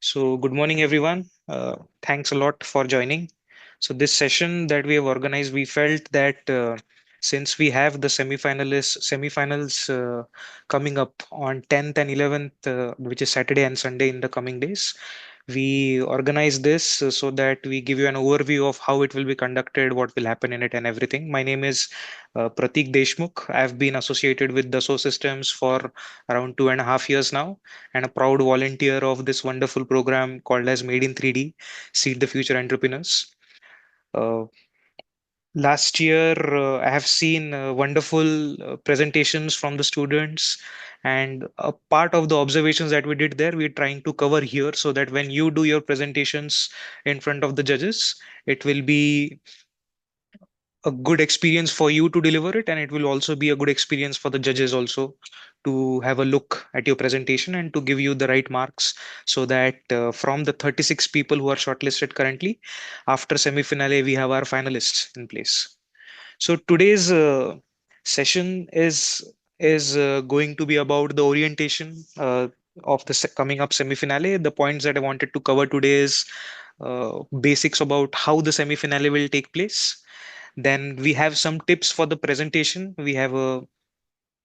So, good morning, everyone. Thanks a lot for joining. So, this session that we have organized, we felt that since we have the semifinals coming up on 10th and 11th, which is Saturday and Sunday in the coming days, we organize this so that we give you an overview of how it will be conducted, what will happen in it, and everything. My name is Pratik Deshmukh. I've been associated with Dassault Systems for around 2.5 years now, and a proud volunteer of this wonderful program called as Made in 3D, Seed the Future Entrepreneurs. Uh, Last year, I have seen wonderful presentations from the students, and a part of the observations that we did there, we're trying to cover here so that when you do your presentations in front of the judges, it will be a good experience for you to deliver it, and it will also be a good experience for the judges also to have a look at your presentation and to give you the right marks so that from the 36 people who are shortlisted currently, after semi-finale we have our finalists in place. So today's session is going to be about the orientation of the coming up semi-finale. The points that I wanted to cover today is basics about how the semi-finale will take place. Then we have some tips for the presentation. We have a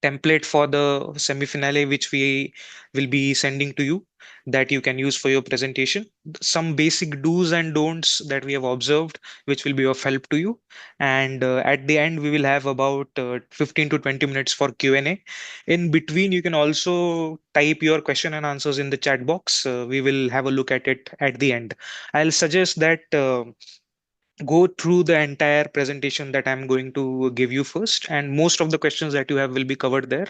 template for the semi-finale which we will be sending to you that you can use for your presentation. Some basic do's and don'ts that we have observed which will be of help to you, and at the end we will have about 15 to 20 minutes for Q&A. In between you can also type your question and answers in the chat box. We will have a look at it at the end. I'll suggest that go through the entire presentation that I'm going to give you first, and most of the questions that you have will be covered there.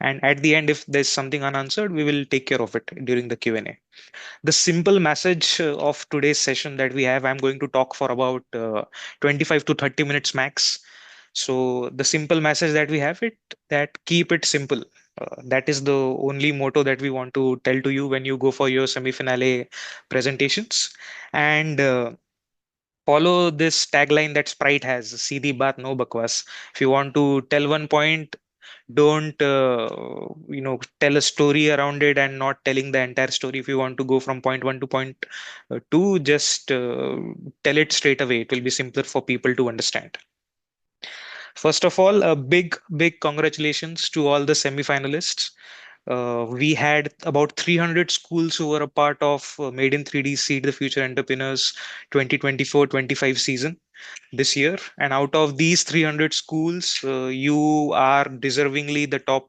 And at the end, if there's something unanswered, we will take care of it during the Q&A. The simple message of today's session that we have, I'm going to talk for about 25 to 30 minutes max. So the simple message that we have it that keep it simple. That is the only motto that we want to tell to you when you go for your semi-finale presentations. And follow this tagline that Sprite has: "Seedhi baat, no bakwas." If you want to tell one point, don't tell a story around it and not telling the entire story. If you want to go from point one to point two, just tell it straight away. It will be simpler for people to understand. First of all, a big congratulations to all the semi-finalists. We had about 300 schools who were a part of Made in 3D Seed the Future Entrepreneurs 2024-25 season this year. And out of these 300 schools, you are deservingly the top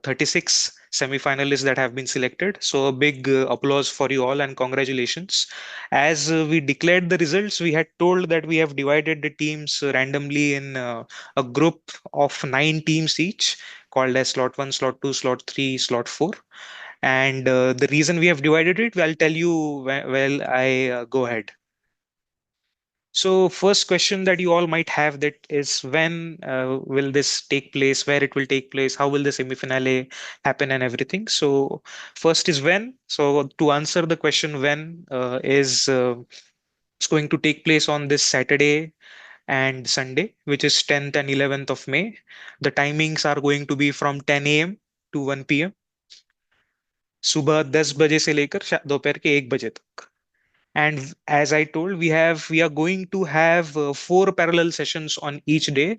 36 semi-finalists that have been selected. So a big applause for you all and congratulations. As we declared the results, we had told that we have divided the teams randomly in a group of 9 teams each, called as slot 1, slot 2, slot 3, slot 4. And the reason we have divided it, I'll tell you well I go ahead. So first question that you all might have that is when will this take place, where it will take place, how will the semi-finale happen and everything. So first is when. So to answer the question when is it's going to take place on this Saturday and Sunday, which is 10th and 11th of May. The timings are going to be from 10 a.m. to 1 p.m. सुबह 10 बजे से लेकर दोपहर के 1 बजे तक. And as I told, we are going to have 4 parallel sessions on each day.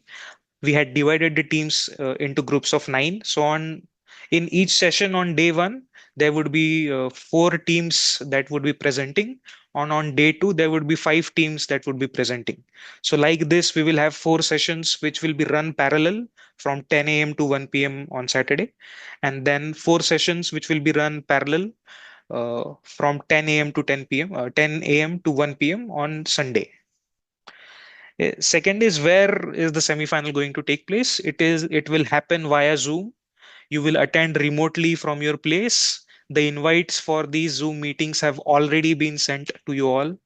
We had divided the teams into groups of 9. So on in each session on day one, there would be 4 teams that would be presenting. On day two, there would be 5 teams that would be presenting. So like this, we will have 4 sessions which will be run parallel from 10 a.m. to 1 p.m. on Saturday, and then 4 sessions which will be run parallel from 10 a.m. to 10 p.m. 10 a.m. to 1 p.m. on Sunday. Second is where is the semi-final going to take place? It will happen via Zoom. You will attend remotely from your place. The invites for these Zoom meetings have already been sent to you all.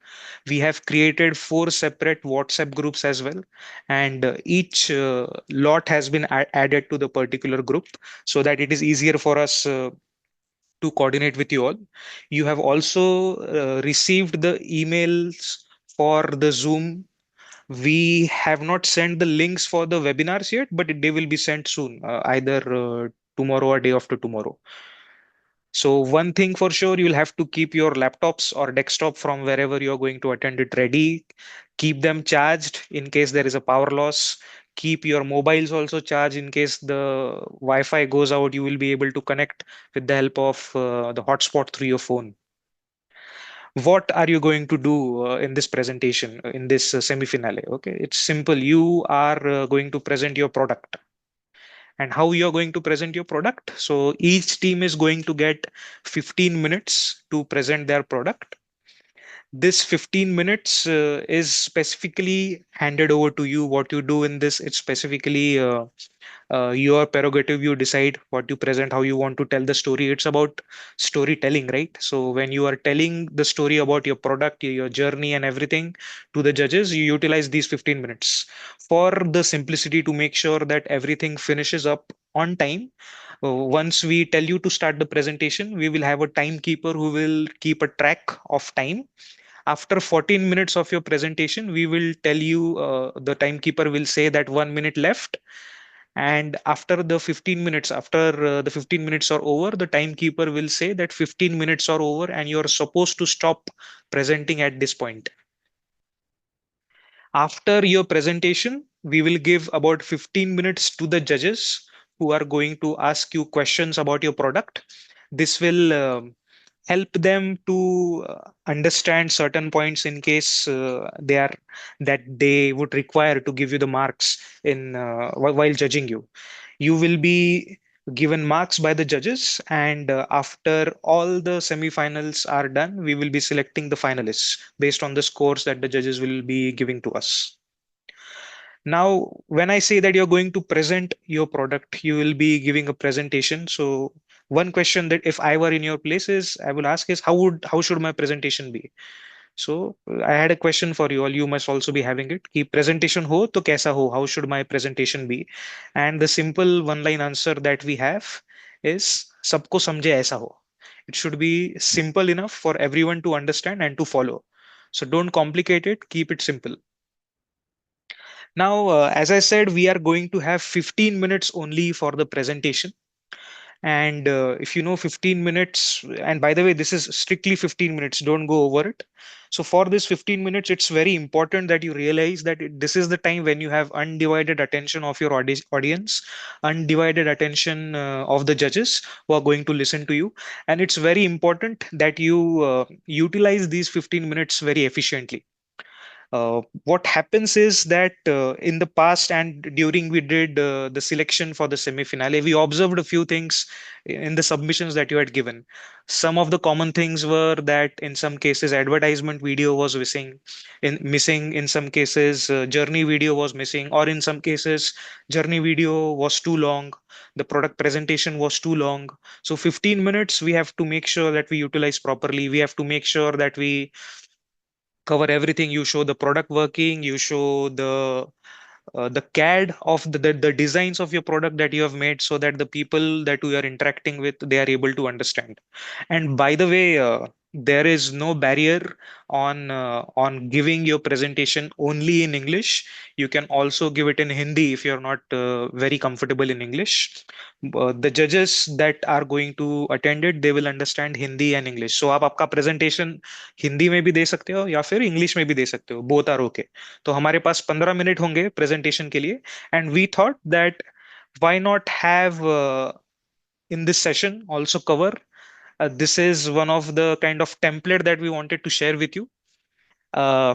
We have created 4 separate WhatsApp groups as well, and each lot has been added to the particular group so that it is easier for us to coordinate with you all. You have also received the emails for the Zoom. We have not sent the links for the webinars yet, but they will be sent soon, either tomorrow or day after tomorrow. So one thing for sure, you'll have to keep your laptops or desktop from wherever you're going to attend it ready. Keep them charged in case there is a power loss. Keep your mobiles also charged in case the Wi-Fi goes out. You will be able to connect with the help of the hotspot through your phone. What are you going to do in this presentation, in this semi-finale? Okay, it's simple. You are going to present your product. And how you're going to present your product? So each team is going to get 15 minutes to present their product. This 15 minutes is specifically handed over to you. What you do in this, it's specifically your prerogative. You decide what you present, how you want to tell the story. It's about storytelling, right? So when you are telling the story about your product, your journey and everything to the judges, you utilize these 15 minutes for the simplicity, to make sure that everything finishes up on time. Once we tell you to start the presentation, we will have a timekeeper who will keep a track of time. After 14 minutes of your presentation, we will tell you, the timekeeper will say that 1 minute left. And after the 15 minutes, after the 15 minutes are over, the timekeeper will say that 15 minutes are over and you're supposed to stop presenting at this point. After your presentation, we will give about 15 minutes to the judges who are going to ask you questions about your product. This will help them to understand certain points in case they are that they would require to give you the marks in while judging you. You will be given marks by the judges, and after all the semifinals are done, we will be selecting the finalists based on the scores that the judges will be giving to us. Now, when I say that you're going to present your product, you will be giving a presentation. So one question that if I were in your place is, I will ask is, how should my presentation be? So I had a question for you all. You must also be having it. कि presentation हो तो कैसा हो? How should my presentation be? And the simple one-line answer that we have is सबको समझे ऐसा हो. It should be simple enough for everyone to understand and to follow. So don't complicate it. Keep it simple. Now, as I said, we are going to have 15 minutes only for the presentation. And if you know 15 minutes, and by the way, this is strictly 15 minutes, don't go over it. So for this 15 minutes, it's very important that you realize that this is the time when you have undivided attention of your audience, undivided attention of the judges who are going to listen to you. And it's very important that you utilize these 15 minutes very efficiently. What happens is that in the past and during we did the selection for the semi-finale, we observed a few things in the submissions that you had given. Some of the common things were that in some cases advertisement video was missing. In some cases journey video was missing, or in some cases journey video was too long. The product presentation was too long. So 15 minutes we have to make sure that we utilize properly. We have to make sure that we cover everything. You show the product working, you show the CAD of the designs of your product that you have made, so that the people that we are interacting with, they are able to understand. And by the way, there is no barrier on giving your presentation only in English. You can also give it in Hindi if you're not very comfortable in English. The judges that are going to attend it, they will understand Hindi and English. So आप आपका presentation Hindi में भी दे सकते हो या फिर English में भी दे सकते हो, बोथ आर ओके. तो हमारे पास 15 मिनट होंगे प्रेजेंटेशन के लिए. And we thought that why not have in this session also cover, this is one of the kind of template that we wanted to share with you. uh,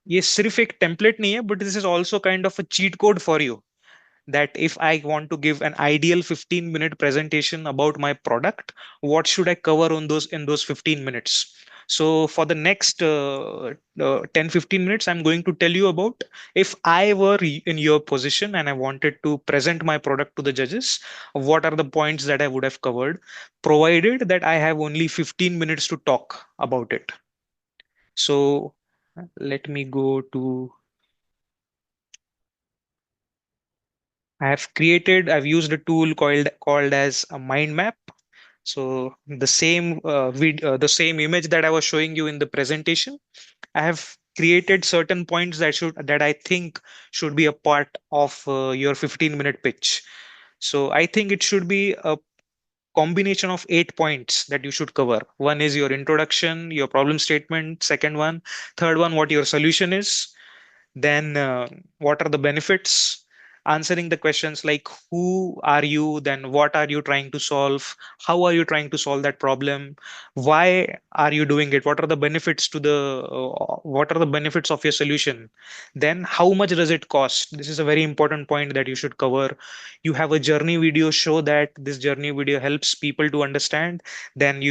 ये सिर्फ एक template नहीं है, but this is also kind of a cheat code for you, that if I want to give an ideal 15-minute presentation about my product, what should I cover on those in those 15 minutes? So for the next 10-15 minutes, I'm going to tell you about, if I were in your position and I wanted to present my product to the judges, what are the points that I would have covered, provided that I have only 15 minutes to talk about it. So let me go to, I've used a tool called as a mind map. So the same image that I was showing you in the presentation, I have created certain points that I think should be a part of your 15-minute pitch. So I think it should be combination of 8 points that you should cover. One is your introduction, your problem statement, second one, third one, what your solution is, then what are the benefits, answering the questions like who are you, then what are you trying to solve, how are you trying to solve that problem, why are you doing it, what are the benefits to the what are the benefits of your solution, then how much does it cost. This is a very important point that you should cover. You have a journey video, show that this journey video helps people to understand. Then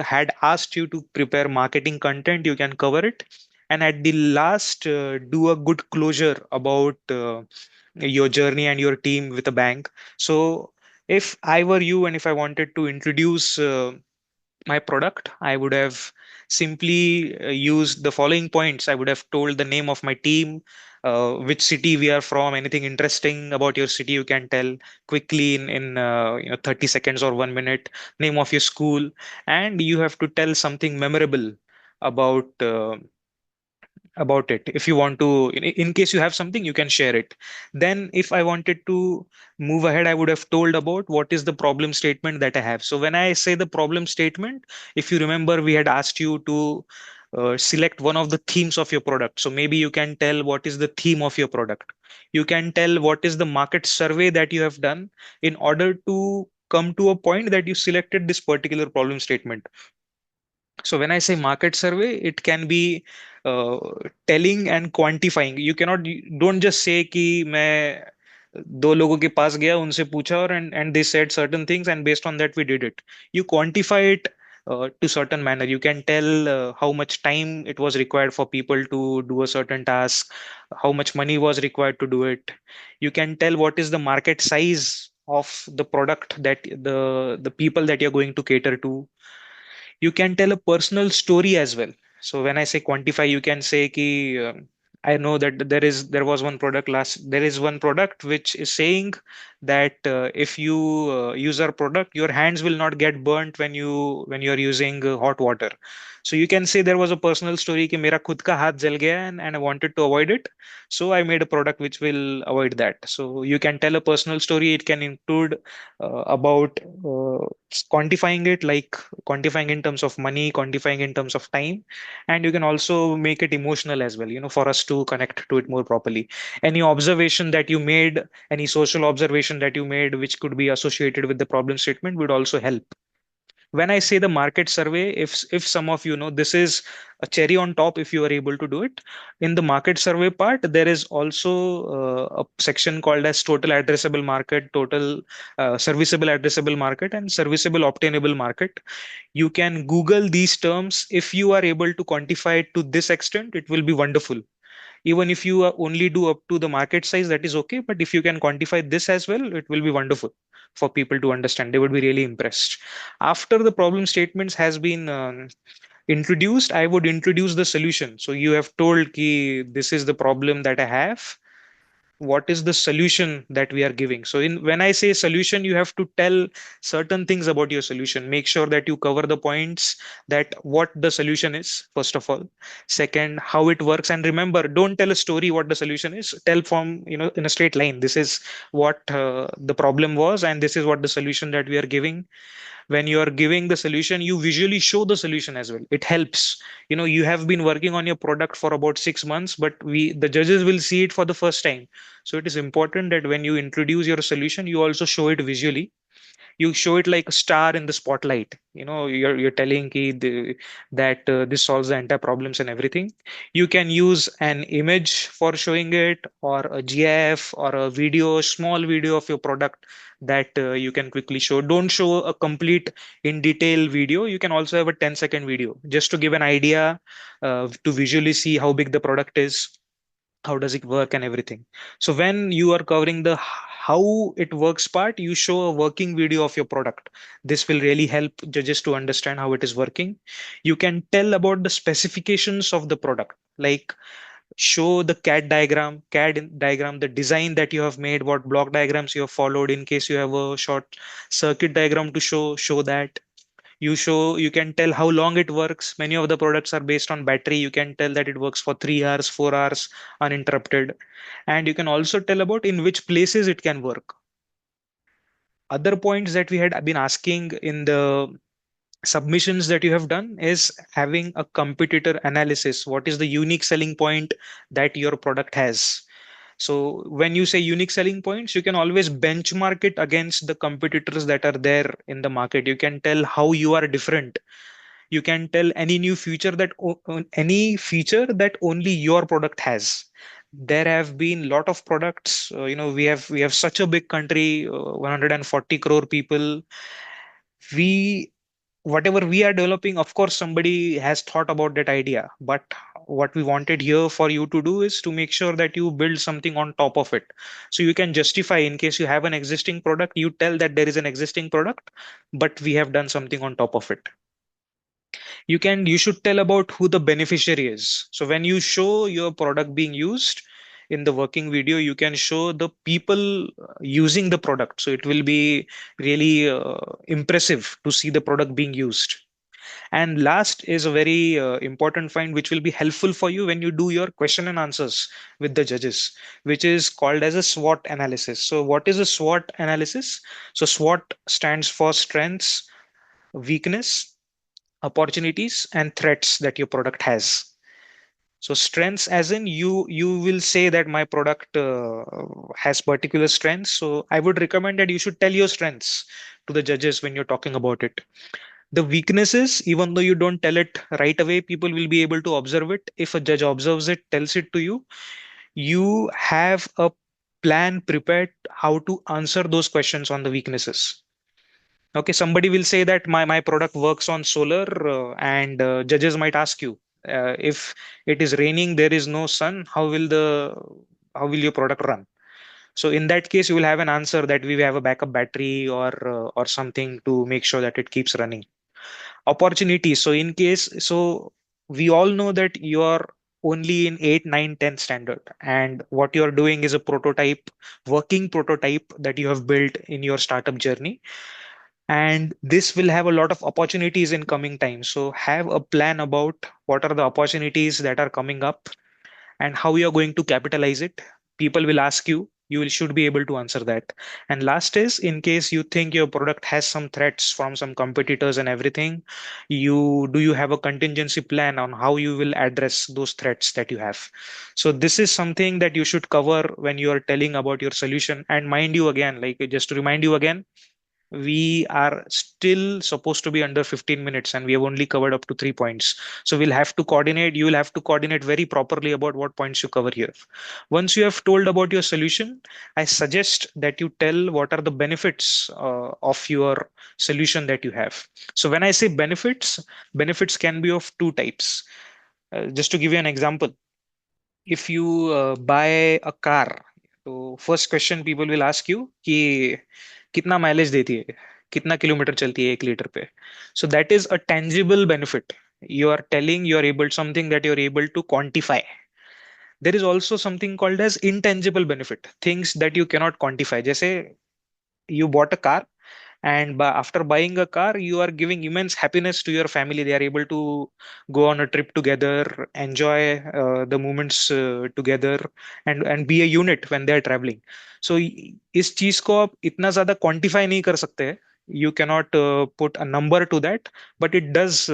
had asked you to prepare marketing content, you can cover it. And at the last, do a good closure about your journey and your team with a bank. So if I were you, and if I wanted to introduce my product, I would have simply used the following points. I would have told the name of my team, which city we are from, anything interesting about your city you can tell quickly in 30 seconds or 1 minute, name of your school, and you have to tell something memorable about about it. If you want to, in case you have something, you can share it. Then if I wanted to move ahead, I would have told about what is the problem statement that I have. So when I say the problem statement, if you remember, we had asked you to select one of the themes of your product. So maybe you can tell what is the theme of your product. You can tell what is the market survey that you have done in order to come to a point that you selected this particular problem statement. So when I say market survey, it can be uh, telling and quantifying. You cannot, don't just say कि मैं दो लोगों के पास गया उनसे पूछा और and they said certain things and based on that we did it. You quantify it to certain manner. You can tell how much time it was required for people to do a certain task, how much money was required to do it. You can tell what is the market size of the product that the people that you're going to cater to. You can tell a personal story as well. So when I say quantify, you can say ki I know that there was one product last there is one product which is saying that if you use our product, your hands will not get burnt when you are using hot water. So you can say there was a personal story कि मेरा खुद का हाथ जल गया and I wanted to avoid it, so I made a product which will avoid that. So you can tell a personal story. It can include about quantifying it, like quantifying in terms of money, quantifying in terms of time, and you can also make it emotional as well, for us to connect to it more properly. Any observation that you made, any social observation that you made which could be associated with the problem statement would also help. When I say the market survey, if some of you know, this is a cherry on top if you are able to do it. In the market survey part, there is also a section called as total addressable market, total serviceable addressable market, and serviceable obtainable market. You can Google these terms. If you are able to quantify it to this extent, it will be wonderful. Even if you only do up to the market size, that is okay, but if you can quantify this as well, it will be wonderful for people to understand. They would be really impressed. After the problem statements has been introduced, I would introduce the solution. So you have told ki this is the problem that I have, what is the solution that we are giving. So in when I say solution, you have to tell certain things about your solution. Make sure that you cover the points, that what the solution is first of all, second how it works, and remember, don't tell a story what the solution is. Tell from, in a straight line, this is what the problem was and this is what the solution that we are giving. When you are giving the solution, you visually show the solution as well. It helps. You have been working on your product for about 6 months, but the judges will see it for the first time. So it is important that when you introduce your solution, you also show it visually. You show it like a star in the spotlight. You're telling that this solves the entire problems and everything. You can use an image for showing it, or a gif, or a video, small video of your product that you can quickly show. Don't show a complete in detail video. You can also have a 10-second video just to give an idea, to visually see how big the product is, how does it work and everything. So when you are covering the how it works part, you show a working video of your product. This will really help judges to understand how it is working. You can tell about the specifications of the product, like show the CAD diagram, the design that you have made, what block diagrams you have followed. In case you have a short circuit diagram to show that. You can tell how long it works. Many of the products are based on battery. You can tell that it works for 3 hours, 4 hours uninterrupted. And you can also tell about in which places it can work. Other points that we had been asking in the submissions that you have done is having a competitor analysis. What is the unique selling point that your product has? So when you say unique selling points, you can always benchmark it against the competitors that are there in the market. You can tell how you are different. You can tell any new feature that any feature that only your product has. There have been lot of products. We have such a big country, 140 crore people. We Whatever we are developing, of course somebody has thought about that idea, but what we wanted here for you to do is to make sure that you build something on top of it. So you can justify, in case you have an existing product, you tell that there is an existing product, but we have done something on top of it. You should tell about who the beneficiary is. So when you show your product being used in the working video, you can show the people using the product, so it will be really impressive to see the product being used. And last is a very important find which will be helpful for you when you do your question and answers with the judges, which is called as a SWOT analysis. So what is a SWOT analysis? So SWOT stands for strengths, weakness, opportunities, and threats that your product has. So strengths, as in you will say that my product has particular strengths. So I would recommend that you should tell your strengths to the judges when you're talking about it. The weaknesses, even though you don't tell it right away, people will be able to observe it. If a judge observes it, tells it to you, you have a plan prepared how to answer those questions on the weaknesses. Okay, somebody will say that my product works on solar, and judges might ask you, if it is raining, there is no sun, how will your product run? So in that case, you will have an answer that we have a backup battery, or something to make sure that it keeps running. Opportunities. So in case, so we all know that you are only in 8, 9, 10 standard, and what you are doing is a prototype, working prototype that you have built in your startup journey, and this will have a lot of opportunities in coming time. So have a plan about what are the opportunities that are coming up and how you are going to capitalize it. People will ask you, you will should be able to answer that. And last is, in case you think your product has some threats from some competitors and everything, you have a contingency plan on how you will address those threats that you have. So this is something that you should cover when you are telling about your solution. And mind you, again, like, just to remind you again, we are still supposed to be under 15 minutes and we have only covered up to 3 points. So we'll have to coordinate, you will have to coordinate very properly about what points you cover here. Once you have told about your solution, I suggest that you tell what are the benefits of your solution that you have. So when I say benefits, benefits can be of two types. Just to give you an example, if you buy a car, तो first question people will ask you कि कितना mileage देती है, कितना kilometre चलती है 1 litre पे. So that is a tangible benefit. You are telling, you are able, something that you are able to quantify. There is also something called as intangible benefit, things that you cannot quantify. जैसे you bought a car, and after buying a car, you are giving immense happiness to your family. They are able to go on a trip together, enjoy the moments together, and be a unit when they are traveling. So इस चीज को आप इतना ज्यादा quantify नहीं कर सकते. You cannot put a number to that, but it does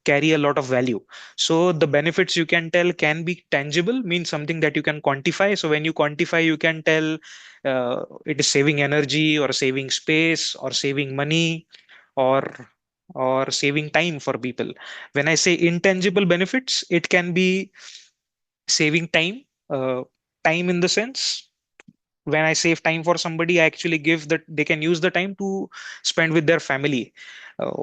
carry a lot of value. So the benefits you can tell can be tangible, means something that you can quantify. So when you quantify, you can tell it is saving energy, or saving space, or saving money, or saving time for people. When I say intangible benefits, it can be saving time, uh, time in the sense, when I save time for somebody, I actually give that they can use the time to spend with their family.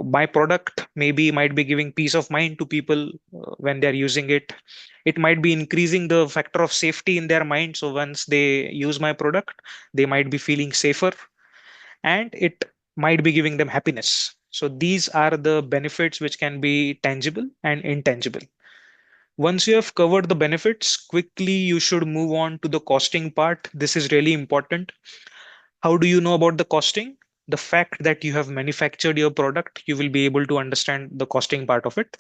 My product maybe might be giving peace of mind to people when they're using it. It might be increasing the factor of safety in their mind. So once they use my product, they might be feeling safer, and it might be giving them happiness. So these are the benefits which can be tangible and intangible. Once you have covered the benefits, quickly you should move on to the costing part. This is really important. How do you know about the costing? The fact that you have manufactured your product, you will be able to understand the costing part of it.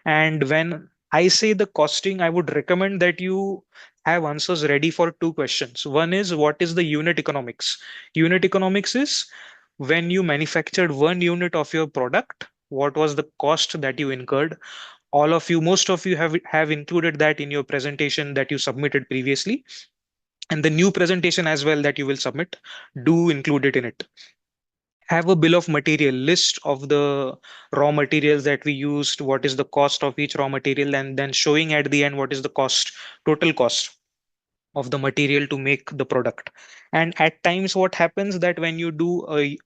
And when I say the costing, I would recommend that you have answers ready for two questions. One is, what is the unit economics? Unit economics is When you manufactured 1 unit of your product, what was the cost that you incurred? All of you, most of you have included that in your presentation that you submitted previously, and the new presentation as well that you will submit, do include it in it. Have a bill of material list of the raw materials that we used, what is the cost of each raw material, and then showing at the end what is the cost, total cost of the material to make the product. And at times what happens that when you do a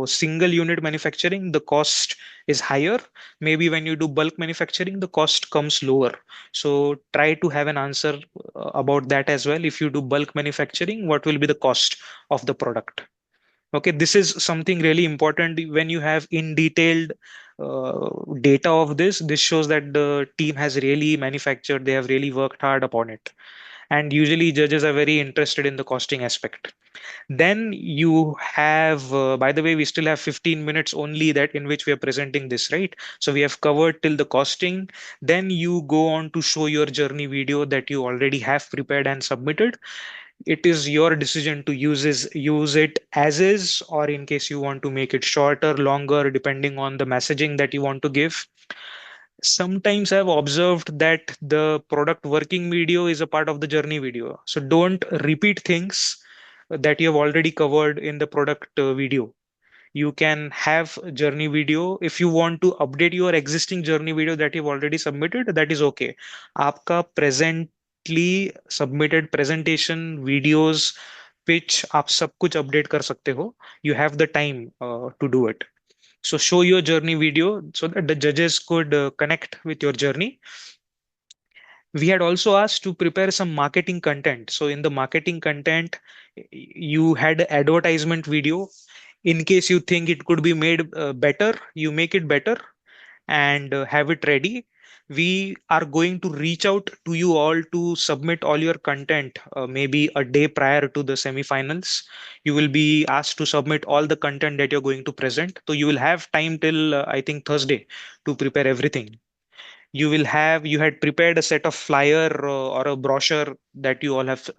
single unit manufacturing, the cost is higher. Maybe when you do bulk manufacturing, the cost comes lower. So try to have an answer about that as well. If you do bulk manufacturing, what will be the cost of the product? Okay, this is something really important. When you have in detailed data of this shows that the team has really manufactured, they have really worked hard upon it. And usually judges are very interested in the costing aspect. Then you have, by the way, we still have 15 minutes only that in which we are presenting this, right? So we have covered till the costing. Then you go on to show your journey video that you already have prepared and submitted. It is your decision to use it as is, or in case you want to make it shorter, longer, depending on the messaging that you want to give. Sometimes I've observed that the product working video is a part of the journey video. So don't repeat things that you have already covered in the product video. You can have journey video. If you want to update your existing journey video that you've already submitted, that is okay. आपका presently submitted presentation videos, pitch, आप सब कुछ update कर सकते हो. You have the time to do it. So show your journey video so that the judges could connect with your journey. We had also asked to prepare some marketing content. So in the marketing content, you had advertisement video. In case you think it could be made better, you make it better and have it ready. We are going to reach out to you all to submit all your content maybe a day prior to the semifinals. You will be asked to submit all the content that you're going to present. So you will have time till I think Thursday to prepare everything. You had prepared a set of flyer or a brochure that you all have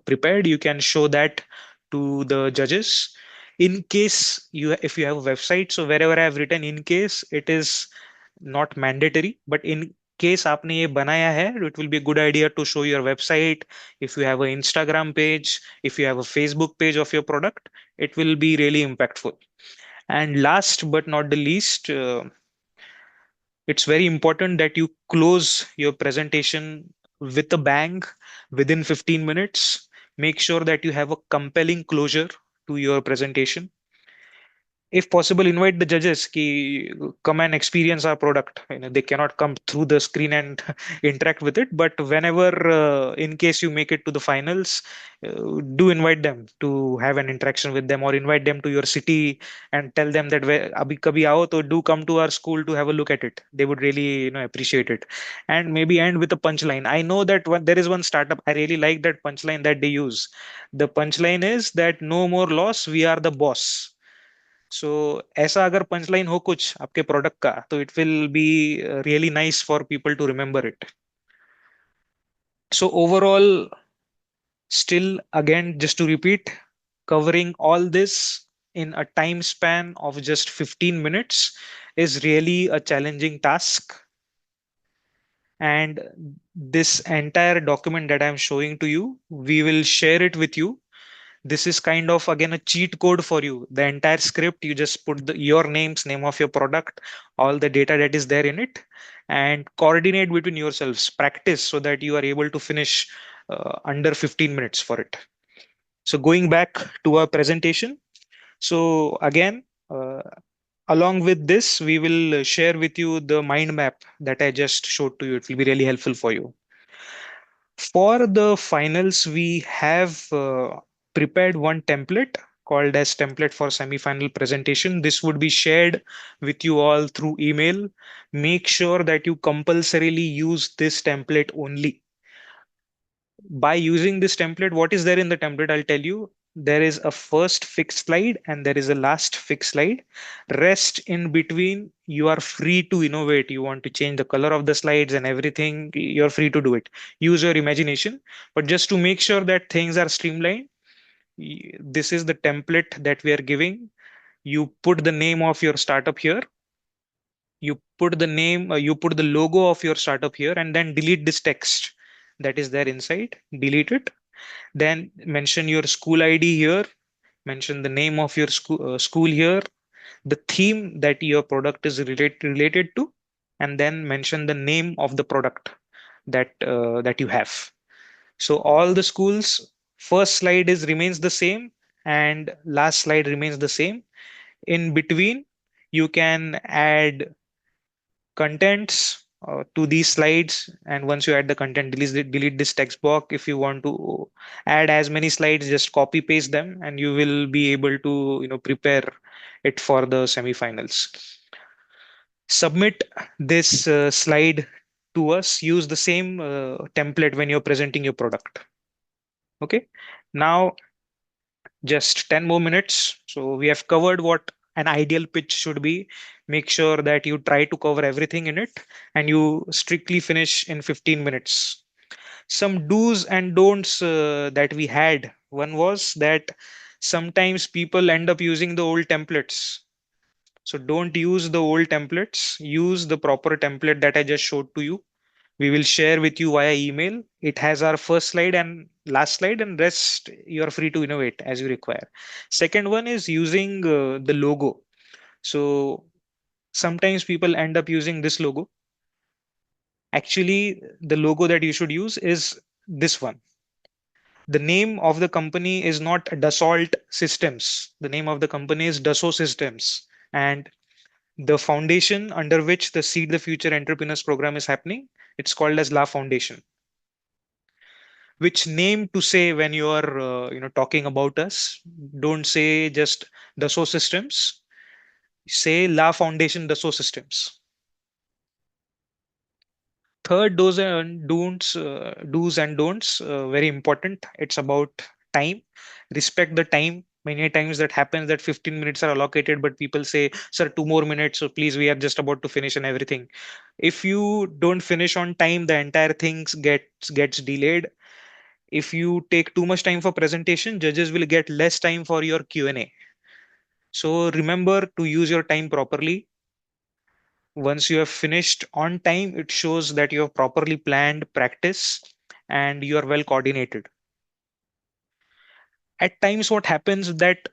prepared. You can show that to the judges. In case you if you have a website, so wherever I have written in case, it is not mandatory, but in case आपने ये बनाया है, it will be a good idea to show your website. If you have an Instagram page, if you have a Facebook page of your product, it will be really impactful. And last but not the least, it's very important that you close your presentation with a bang within 15 minutes. Make sure that you have a compelling closure to your presentation. If possible, invite the judges ki come and experience our product. They cannot come through the screen and interact with it, but whenever in case you make it to the finals, do invite them to have an interaction with them, or invite them to your city and tell them that abhi kabhi aao to do come to our school to have a look at it. They would really appreciate it. And maybe end with a punchline. I know that there is one startup, I really like that punchline that they use. The punchline is that no more loss, we are the boss. सो ऐसा अगर punchline हो कुछ आपके product का, तो it will be really nice for people to remember it. So overall, still again, just to repeat, covering all this in a time span of just 15 minutes is really a challenging task. And this entire document that I'm showing to you, we will share it with you. This is kind of again a cheat code for you. The entire script, you just put your names, name of your product, all the data that is there in it, and coordinate between yourselves. Practice so that you are able to finish under 15 minutes for it. So going back to our presentation. So again, along with this, we will share with you the mind map that I just showed to you. It will be really helpful for you. For the finals, we have prepared one template called as template for semi-final presentation. This would be shared with you all through email. Make sure that you compulsorily use this template only. By using this template, what is there in the template? I'll tell you. There is a first fixed slide and there is a last fixed slide. Rest in between, you are free to innovate. You want to change the color of the slides and everything, you're free to do it. Use your imagination. But just to make sure that things are streamlined, this is the template that we are giving. You put the name of your startup here. You put the logo of your startup here, and then delete this text that is there inside. Delete it. Then mention your school ID here. Mention the name of your school here, the theme that your product is related to, and then mention the name of the product that you have. So all the schools, first slide is remains the same, and last slide remains the same. In between, you can add contents to these slides, and once you add the content, delete this text box. If you want to add as many slides, just copy paste them, and you will be able to prepare it for the semifinals. Submit this slide to us. Use the same template when you're presenting your product. Okay, now just 10 more minutes. So we have covered what an ideal pitch should be. Make sure that you try to cover everything in it, and you strictly finish in 15 minutes. Some do's and don'ts that we had. One was that sometimes people end up using the old templates. So don't use the old templates. Use the proper template that I just showed to you. We will share with you via email. It has our first slide and last slide, and rest you are free to innovate as you require. Second one is using the logo. So sometimes people end up using this logo. Actually, the logo that you should use is this one. The name of the company is not Dassault Systems. The name of the company is Dassault Systems. And the foundation under which the Seed the Future Entrepreneurs program is happening, it's called as La Foundation. Which name to say when you are talking about us? Don't say just Dassault Systems. Say La Foundation Dassault Systems. Third, do's and don'ts, very important. It's about time. Respect the time. Many times that happens that 15 minutes are allocated, but people say, "Sir, 2 more minutes, so please, we are just about to finish and everything." If you don't finish on time, the entire things gets delayed. If you take too much time for presentation, judges will get less time for your Q&A. So remember to use your time properly. Once you have finished on time, it shows that you have properly planned practice and you are well coordinated. At times, what happens that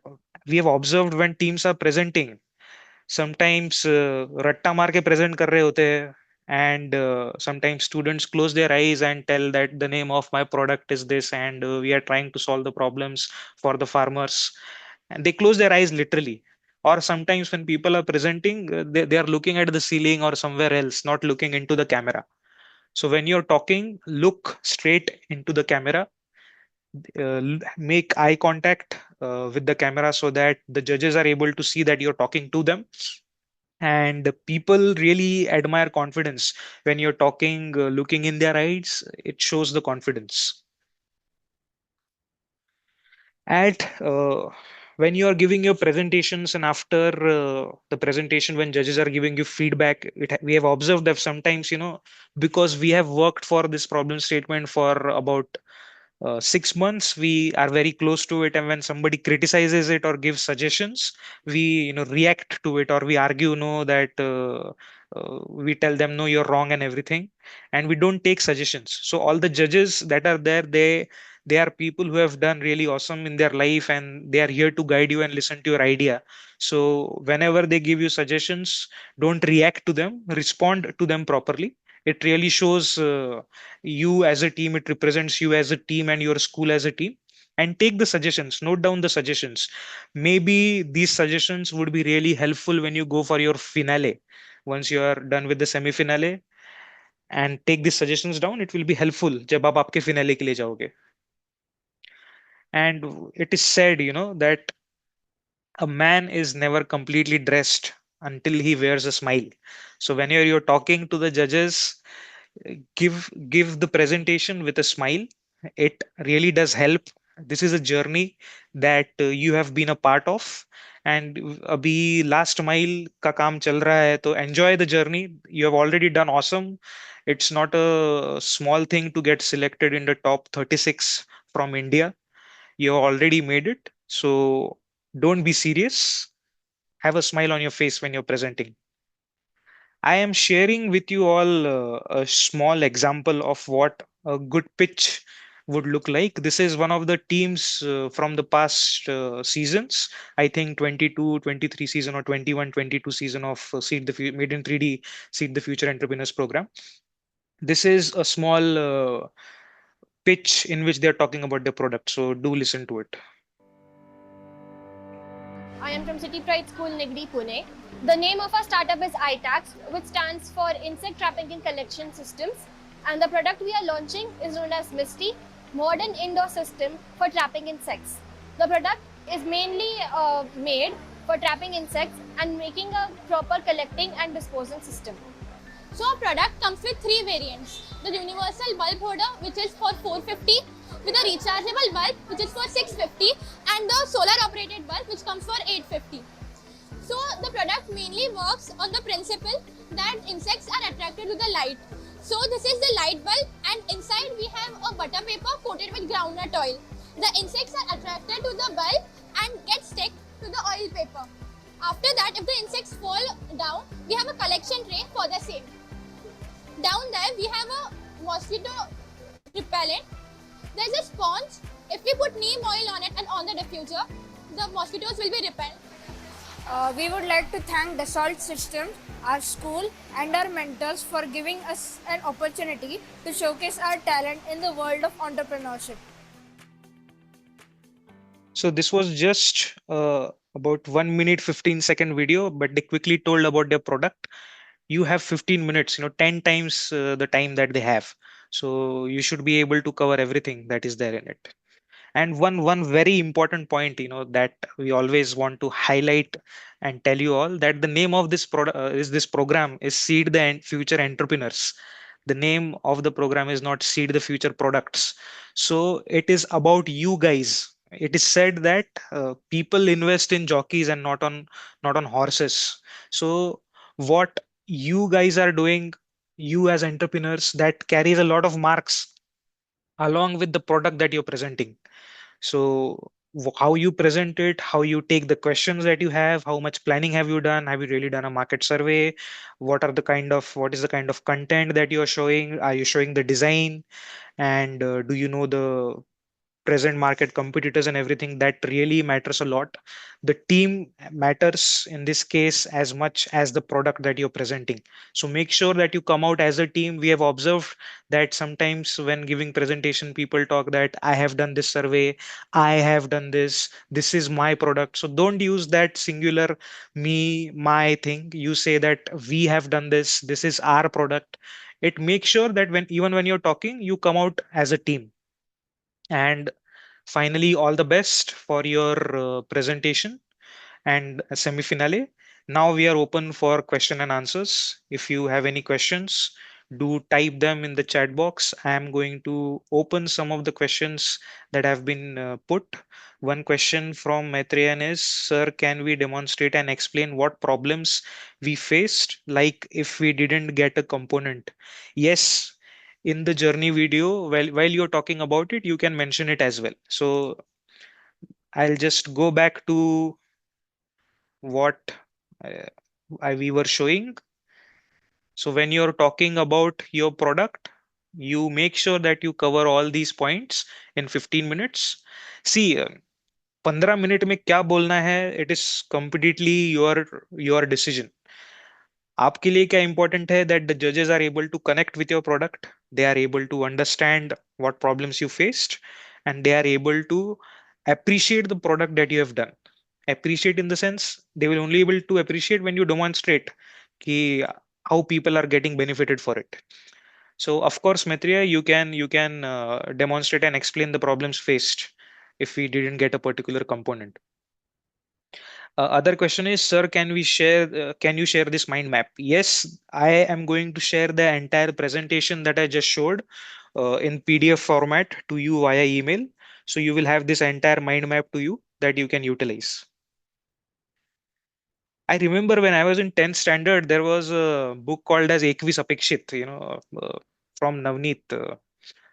we have observed when teams are presenting, sometimes ratta maar ke present kar rahe hote hain, and sometimes students close their eyes and tell that the name of my product is this, and we are trying to solve the problems for the farmers, and they close their eyes literally. Or sometimes when people are presenting, they are looking at the ceiling or somewhere else, not looking into the camera. So when you're talking, look straight into the camera, make eye contact with the camera so that the judges are able to see that you're talking to them. And the people really admire confidence when you're talking, looking in their eyes. It shows the confidence. At when you are giving your presentations, and after the presentation, when judges are giving you feedback, we have observed that sometimes, because we have worked for this problem statement for about 6 months, we are very close to it, and when somebody criticizes it or gives suggestions, we react to it, or we argue, no, that we tell them, no, you're wrong and everything, and we don't take suggestions. So all the judges that are there, they are people who have done really awesome in their life, and they are here to guide you and listen to your idea. So whenever they give you suggestions, don't react to them, respond to them properly. It really shows you as a team, it represents you as a team and your school as a team. And take the suggestions, note down the suggestions. Maybe these suggestions would be really helpful when you go for your finale. Once you are done with the semi finale, and take these suggestions down, it will be helpful जब आप आपके finale के लिए जाओगे. And it is said, that a man is never completely dressed until he wears a smile. So when you're talking to the judges, give the presentation with a smile. It really does help. This is a journey that you have been a part of, and abhi last mile ka kaam chal raha hai, to enjoy the journey. You have already done awesome. It's not a small thing to get selected in the top 36 from India. You have already made it, so don't be serious. have a smile on your face when you're presenting. I am sharing with you all a small example of what a good pitch would look like. This is one of the teams from the past seasons. I think 22-23 season or 21-22 season of Made in 3D Seed the Future Entrepreneurs program. This is a small pitch in which they're talking about their product. So do listen to it. I am from City Pride School, Nigdi, Pune. The name of our startup is iTax, which stands for Insect Trapping and Collection Systems. And the product we are launching is known as Misty, modern indoor system for trapping insects. The product is mainly made for trapping insects and making a proper collecting and disposing system. So our product comes with three variants. The universal bulb holder, which is for 450, with a rechargeable bulb, which is for 650, and the solar operated bulb, which comes for 850. So the product mainly works on the principle that insects are attracted to the light. So this is the light bulb, and inside we have a butter paper coated with groundnut oil. The insects are attracted to the bulb and get stuck to the oil paper. After that, if the insects fall down, we have a collection tray for the same. Down there we have a mosquito repellent. There's a sponge. If we put neem oil on it and on the diffuser, the mosquitoes will be repelled. We would like to thank Dassault Systems, our school, and our mentors for giving us an opportunity to showcase our talent in the world of entrepreneurship. So this was just about 1 minute 15-second video, but they quickly told about their product. You have 15 minutes, 10 times the time that they have. So you should be able to cover everything that is there in it. And one very important point, that we always want to highlight and tell you all, that the name of this product is this program is Seed the Future Entrepreneurs. The name of the program is not Seed the Future Products. So it is about you guys. It is said that people invest in jockeys and not on horses. So what you guys are doing, you as entrepreneurs, that carries a lot of marks along with the product that you're presenting. So how you present it, how you take the questions that you have, how much planning have you done? Have you really done a market survey? What is the kind of content that you're showing? Are you showing the design? And do you know the present market competitors and everything? That really matters a lot. The team matters in this case as much as the product that you're presenting. So make sure that you come out as a team. We have observed that sometimes when giving presentation, people talk that I have done this survey, I have done this is my product. So don't use that singular me, my thing. You say that we have done this is our product. It makes sure that when you're talking, you come out as a team. And finally, all the best for your presentation and semi-finale. Now we are open for question and answers. If you have any questions, do type them in the chat box. I am going to open some of the questions that have been put. One question from Maitreyan is, Sir, can we demonstrate and explain what problems we faced, like if we didn't get a component? Yes, in the journey video, while you're talking about it, you can mention it as well. So I'll just go back to what uh, we were showing. So when you're talking about your product, you make sure that you cover all these points in 15 minutes. See, 15 minute में क्या बोलना है, it is completely your decision. आपके लिए क्या important है, that the judges are able to connect with your product, they are able to understand what problems you faced, and they are able to appreciate the product that you have done. Appreciate in the sense, they will only able to appreciate when you demonstrate ki how people are getting benefited for it. So of course, Maitreya, you can demonstrate and explain the problems faced if we didn't get a particular component. Other question is, sir, can you share this mind map? Yes, I am going to share the entire presentation that I just showed in PDF format to you via email. So you will have this entire mind map to you that you can utilize. I remember when I was in 10th standard, there was a book called as Ekvis Apekshit, from Navneet,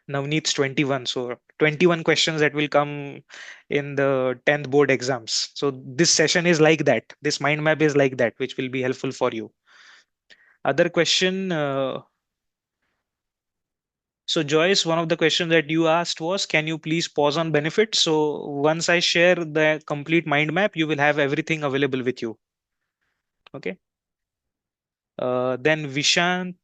Navneet's 21. So 21 questions that will come in the 10th board exams. So this session is like that. This mind map is like that, which will be helpful for you. Other question. So Joyce, one of the questions that you asked was, can you please pause on benefits? So once I share the complete mind map, you will have everything available with you. Okay. Then Vaishant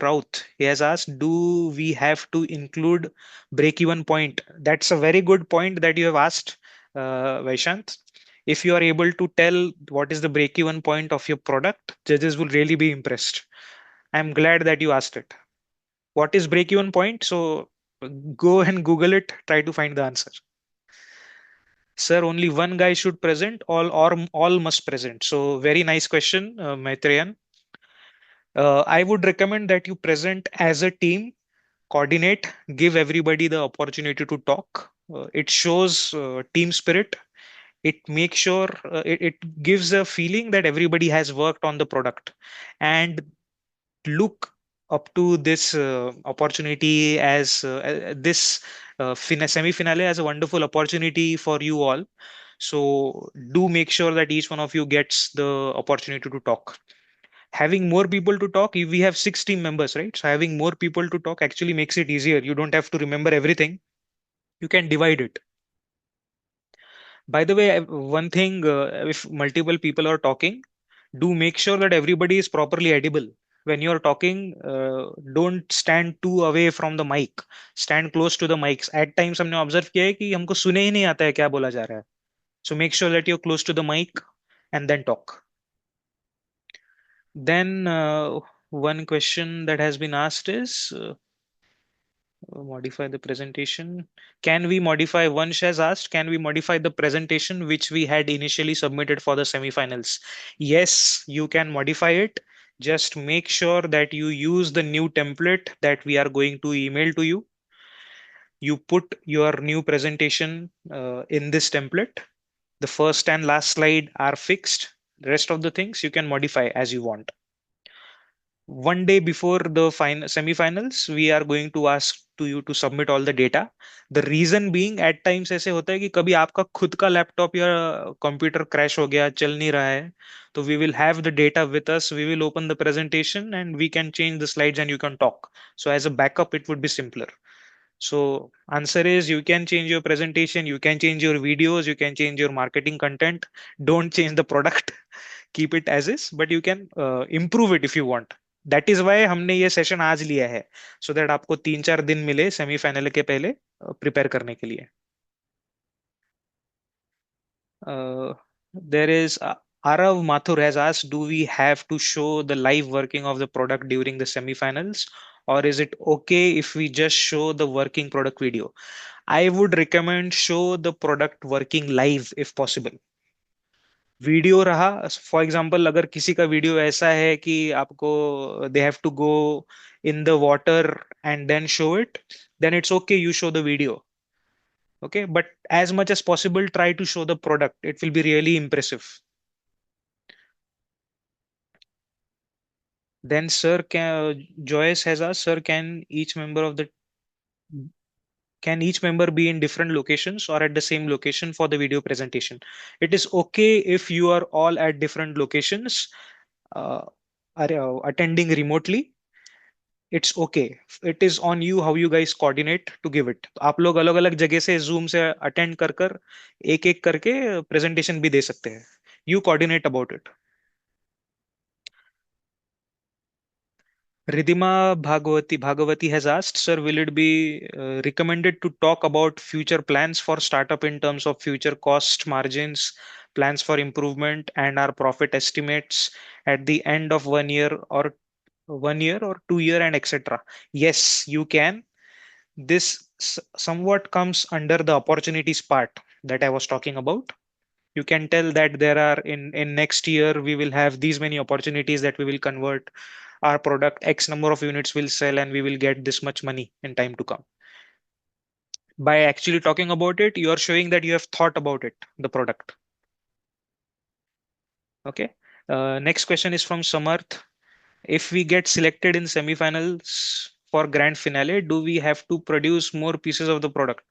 Raut, he has asked, do we have to include break-even point? That's a very good point that you have asked, Vaishant. If you are able to tell what is the break-even point of your product, judges will really be impressed. I'm glad that you asked it. What is break-even point? So go and Google it, try to find the answer. Sir, only one guy should present, all must present. So very nice question, Maitreyan. I would recommend that you present as a team, coordinate, give everybody the opportunity to talk. It shows team spirit. It makes sure it gives a feeling that everybody has worked on the product, and look up to this opportunity as this semi-finale as a wonderful opportunity for you all. So do make sure that each one of you gets the opportunity to talk. Having more people to talk, we have 6 team members, right? So having more people to talk actually makes it easier. You don't have to remember everything. You can divide it. By the way, one thing, if multiple people are talking, do make sure that everybody is properly audible. When you're talking, don't stand too away from the mic. Stand close to the mics. At times हमने observe किया है कि हमको सुने ही नहीं आता है क्या बोला जा रहा है. So make sure that you're close to the mic and then talk. Then one question that has been asked is, modify the presentation. Can we modify? Vansh has asked, can we modify the presentation which we had initially submitted for the semifinals? Yes, you can modify it. Just make sure that you use the new template that we are going to email to you. You put your new presentation in this template. The first and last slide are fixed. The rest of the things you can modify as you want. One day before the final semifinals, we are going to ask to you to submit all the data. The reason being, at times ऐसे होता है कि कभी आपका खुद का laptop या computer crash हो गया, चल नहीं रहा है, तो we will have the data with us. We will open the presentation and we can change the slides and you can talk. So as a backup, it would be simpler. So answer is, you can change your presentation, you can change your videos, you can change your marketing content. Don't change the product. Keep it as is, but you can improve it if you want. That is why हमने ये session आज लिया है, so that आपको 3-4 दिन मिले semifinal के पहले प्रिपेयर करने के लिए. There is Arav Mathur has asked, do we have to show the live working of the product during the semifinals, or is it okay if we just show the working product video? I would recommend show the product working live if possible. Video रहा, for example अगर किसी का video ऐसा है कि आपको they have to go in the water and then show it, then it's okay, you show the video. Okay, but as much as possible try to show the product. It will be really impressive. Then sir, Joyce has asked, sir, can each member be in different locations or at the same location for the video presentation? It is okay if you are all at different locations, uh, attending remotely. It's okay. It is on you how you guys coordinate to give it. तो आप लोग अलग अलग जगह से zoom से attend कर कर एक एक करके प्रेजेंटेशन भी दे सकते हैं. You coordinate about it. Ridhima Bhagavati has asked, sir, will it be recommended to talk about future plans for startup in terms of future cost margins, plans for improvement, and our profit estimates at the end of 1 year or 2 year and etc.? Yes, you can. This somewhat comes under the opportunities part that I was talking about. You can tell that there are in next year we will have these many opportunities that we will convert our product, x number of units will sell and we will get this much money in time to come. By actually talking about it, you are showing that you have thought about it, the product. Okay. Next question is from Samarth. If we get selected in semifinals for grand finale, do we have to produce more pieces of the product?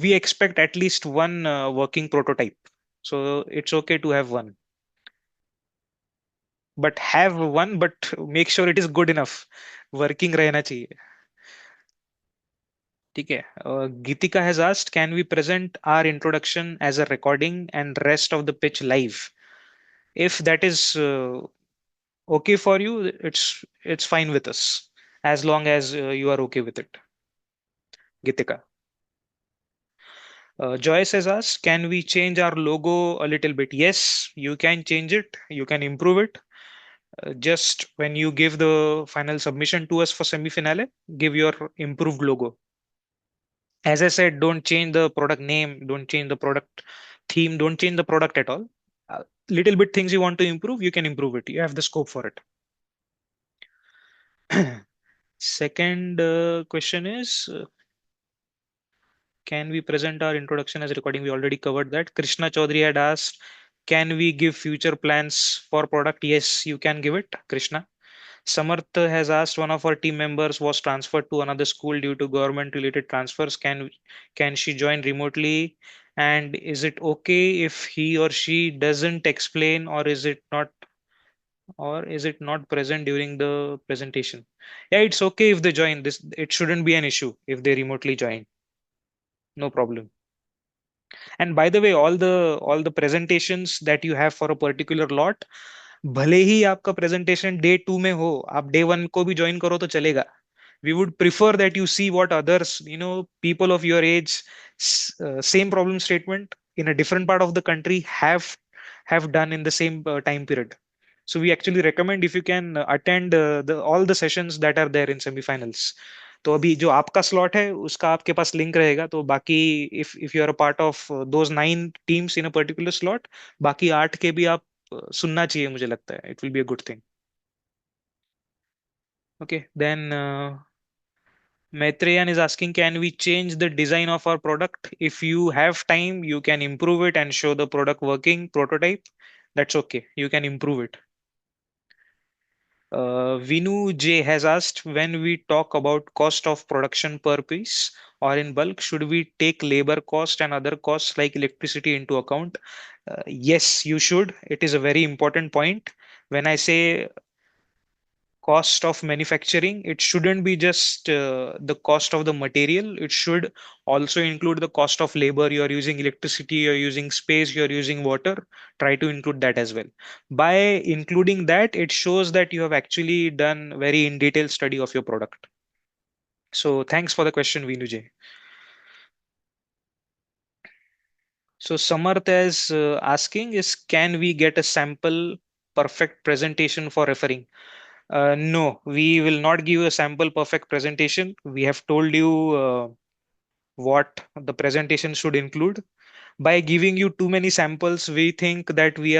We expect at least one working prototype. So it's okay to have one, but have one, but make sure it is good enough. Working रहना चाहिए. ठीक है. Geetika has asked, can we present our introduction as a recording and rest of the pitch live? If that is okay for you, it's fine with us, as long as you are okay with it. Geetika. Joyce has asked, can we change our logo a little bit? Yes, you can change it. You can improve it. Just when you give the final submission to us for semi-finale, give your improved logo. As I said, don't change the product name, don't change the product theme, don't change the product at all. Little bit things you want to improve, you can improve it. You have the scope for it. Second question is, can we present our introduction as recording? We already covered that. Krishna Chaudhary had asked, can we give future plans for product? Yes, you can give it, Krishna. Samarth has asked, one of our team members was transferred to another school due to government related transfers. Can she join remotely? And is it okay if he or she doesn't explain, or is it not present during the presentation? Yeah, it's okay if they join. This it shouldn't be an issue if they remotely join. No problem. And by the way, all the presentations that you have for a particular lot, भले ही आपका presentation day 2 में हो, आप day 1 को भी join करो तो चलेगा. We would prefer that you see what others, people of your age, same problem statement in a different part of the country have done in the same time period. So we actually recommend if you can attend the all the sessions that are there in semifinals. तो अभी जो आपका slot है उसका आपके पास link रहेगा, तो बाकी if you are a part of those 9 teams in a particular slot, बाकी 8 के भी आप सुनना चाहिए, मुझे लगता है it will be a good thing. Okay then Maitreyan is asking, can we change the design of our product? If you have time, you can improve it and show the product working prototype. That's okay. You can improve it. Vinu J has asked, when we talk about cost of production per piece or in bulk, should we take labor cost and other costs like electricity into account? Yes, you should. It is a very important point. When I say cost of manufacturing, it shouldn't be just the cost of the material. It should also include the cost of labor. You're using electricity, you're using space, you're using water. Try to include that as well. By including that, it shows that you have actually done very in detail study of your product. So thanks for the question, Vinujay. So Samarth is asking is, can we get a sample perfect presentation for referring? No, we will not give a sample perfect presentation. We have told you what the presentation should include. By giving you too many samples, we think that we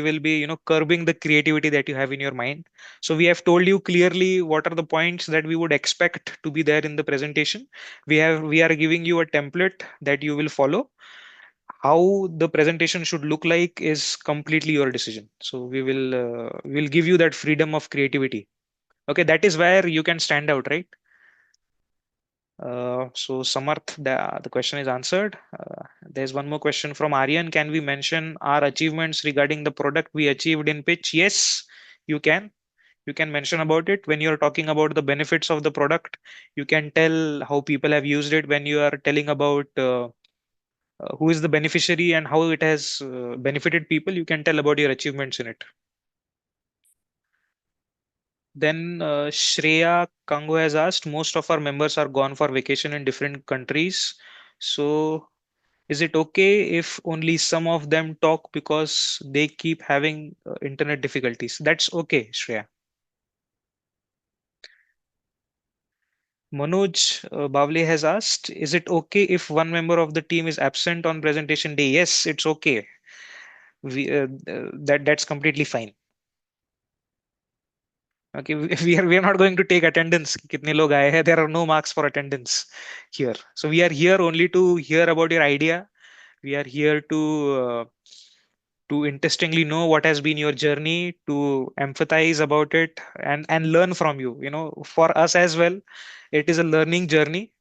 will be, curbing the creativity that you have in your mind. So we have told you clearly what are the points that we would expect to be there in the presentation. We are giving you a template that you will follow. How the presentation should look like is completely your decision. So we'll give you that freedom of creativity. Okay, that is where you can stand out, right? So Samarth, the question is answered. There's one more question from Aryan. Can we mention our achievements regarding the product we achieved in pitch? Yes, you can. You can mention about it when you're talking about the benefits of the product. You can tell how people have used it when you are telling about who is the beneficiary and how it has benefited people. You can tell about your achievements in it. Then Shreya Kango has asked, most of our members are gone for vacation in different countries. So is it okay if only some of them talk because they keep having internet difficulties? That's okay, Shreya. Manoj Bavle has asked, is it okay if one member of the team is absent on presentation day? Yes, it's okay. That's completely fine. Okay, we are not going to take attendance. कितने लोग आए हैं? There are no marks for attendance here. So we are here only to hear about your idea. We are here to to interestingly know what has been your journey, to empathize about it, and learn from you. You know, for us as well, it is a learning journey.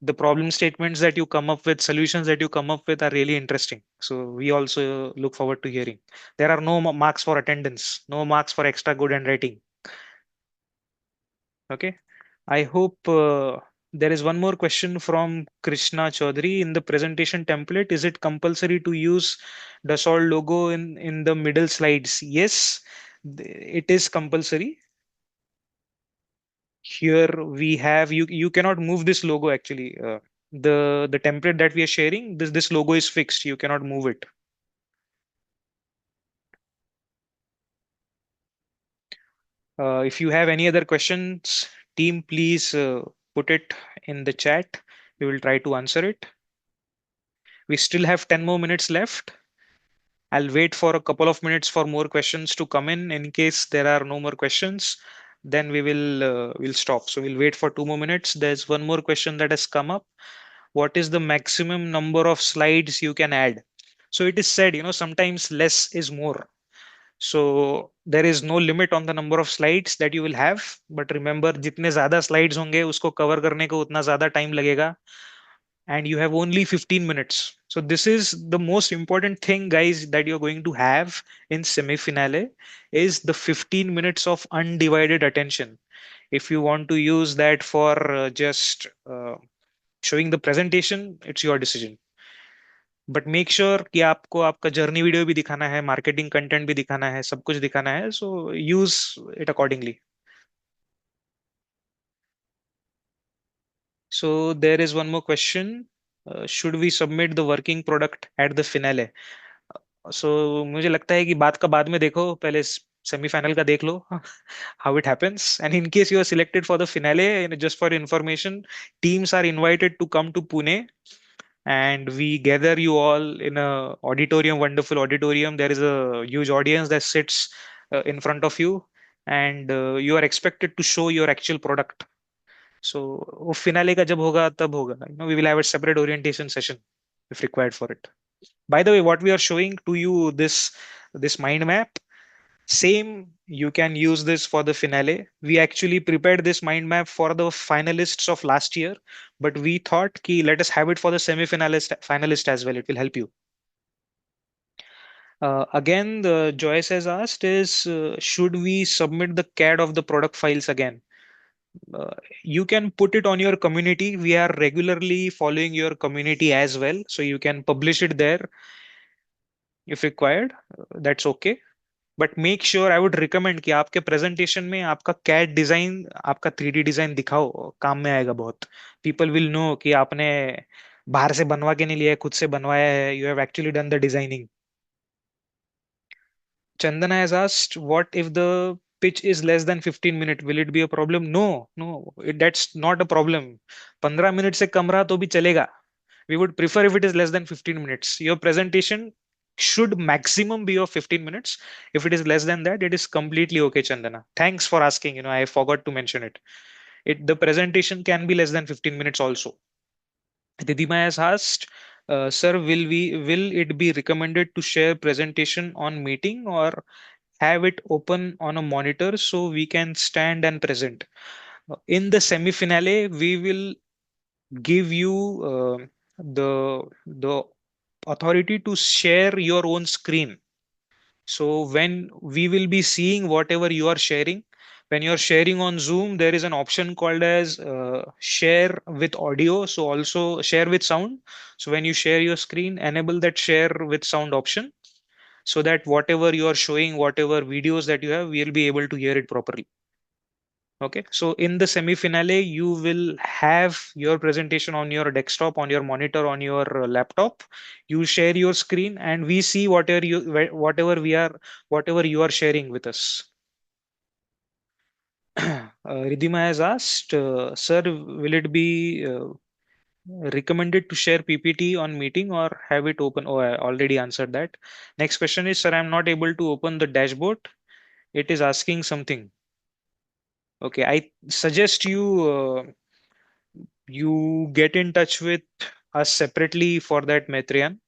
The problem statements that you come up with, solutions that you come up with are really interesting. So we also look forward to hearing. There are no marks for attendance, no marks for extra good handwriting. Okay. I hope there is one more question from Krishna Chaudhary. In the presentation template, is it compulsory to use Dassault logo in the middle slides? Yes, it is compulsory. Here we have, you cannot move this logo actually. The template that we are sharing, this logo is fixed. You cannot move it. If you have any other questions, team, please put it in the chat. We will try to answer it. We still have 10 more minutes left. I'll wait for a couple of minutes for more questions to come in. In case there are no more questions, then we'll stop. So we'll wait for 2 more minutes. There's one more question that has come up. What is the maximum number of slides you can add? So it is said, sometimes less is more. So there is no limit on the number of slides that you will have. But remember, जितने ज़्यादा slides होंगे उसको cover करने को उतना ज़्यादा time लगेगा, and you have only 15 minutes. So this is the most important thing, guys, that you're going to have in semi-finale is the 15 minutes of undivided attention. If you want to use that for just showing the presentation, it's your decision. But make sure कि आपको आपका journey video भी दिखाना है, marketing content भी दिखाना है, सब कुछ दिखाना है. So use it accordingly. So there is one more question. Should we submit the working product at the finale? So मुझे लगता है कि बात का बाद में देखो, पहले सेमीफाइनल का देख लो. How it happens. And in case you are selected for the finale, just for information, teams are invited to come to Pune, and we gather you all in a auditorium, wonderful auditorium. There is a huge audience that sits in front of you, and you are expected to show your actual product. So वो finale का जब होगा तब होगा. We will have a separate orientation session if required for it. By the way, what we are showing to you, this mind map, same you can use this for the finale. We actually prepared this mind map for the finalists of last year, but we thought ki let us have it for the semi-finalist finalist as well. It will help you. Again, the Joyce has asked is, should we submit the CAD of the product files again? uh, you can put it on your community. We are regularly following your community as well, so you can publish it there if required. That's okay. But make sure, I would recommend कि आपके presentation में आपका cat design, आपका 3D design दिखाओ. काम में आएगा बहुत. पीपल विल नो कि आपने बाहर से बनवा के नहीं लिया है, खुद से बनवाया है. You have actually done the designing. Chandana has asked, what if the pitch is less than 15 minutes? Will it be a problem? No, no, that's not a problem. 15 minutes से कम रहा तो भी चलेगा. We would prefer if it is less than 15 minutes. Your presentation should maximum be of 15 minutes. If it is less than that, it is completely okay, Chandana. Thanks for asking. I forgot to mention it. The presentation can be less than 15 minutes also. Didima has asked, sir, will it be recommended to share presentation on meeting or have it open on a monitor so we can stand and present? In the semi-finale, we will give you the authority to share your own screen. So when we will be seeing whatever you are sharing, when you're sharing on Zoom, there is an option called as share with audio. So also share with sound. So when you share your screen, enable that share with sound option so that whatever you are showing, whatever videos that you have, we'll be able to hear it properly. Okay, so in the semi-finale, you will have your presentation on your desktop, on your monitor, on your laptop. You share your screen, and we see whatever you are sharing with us. Ridhima has asked, sir, will it be recommended to share PPT on meeting or have it open? Oh, I already answered that. Next question is, sir, I'm not able to open the dashboard. It is asking something. Okay, I suggest you get in touch with us separately for that, Maitriyan.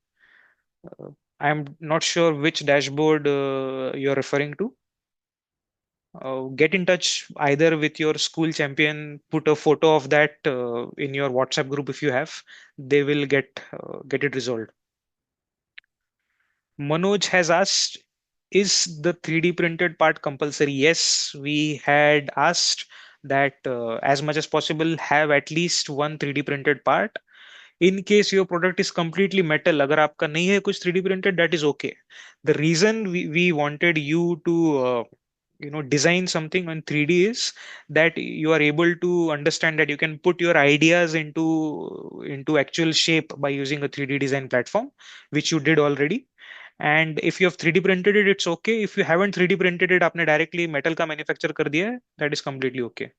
I'm not sure which dashboard you're referring to. Get in touch either with your school champion, put a photo of that in your WhatsApp group if you have. They will get it resolved. Manoj has asked, is the 3D printed part compulsory? Yes, we had asked that as much as possible have at least one 3D printed part. In case your product is completely metal, अगर आपका नहीं है कुछ 3D printed, that is okay. The reason we wanted you to design something on 3D is that you are able to understand that you can put your ideas into actual shape by using a 3D design platform, which you did already. And if you have 3D printed it, it's okay. If you haven't 3D printed it, आपने directly metal का manufacture कर दिया है, that is completely okay.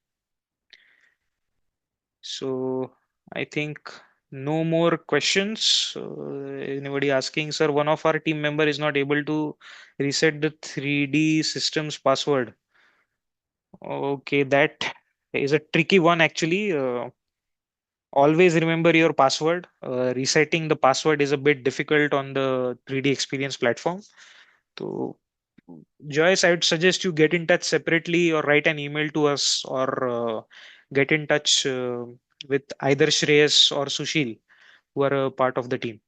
So I think no more questions. Anybody asking, sir, one of our team member is not able to reset the 3D systems password. Okay, that is a tricky one actually. Always remember your password. Resetting the password is a bit difficult on the 3D experience platform. So, Joyce, I would suggest you get in touch separately or write an email to us or get in touch with either Shreyas or Sushil, who are a part of the team.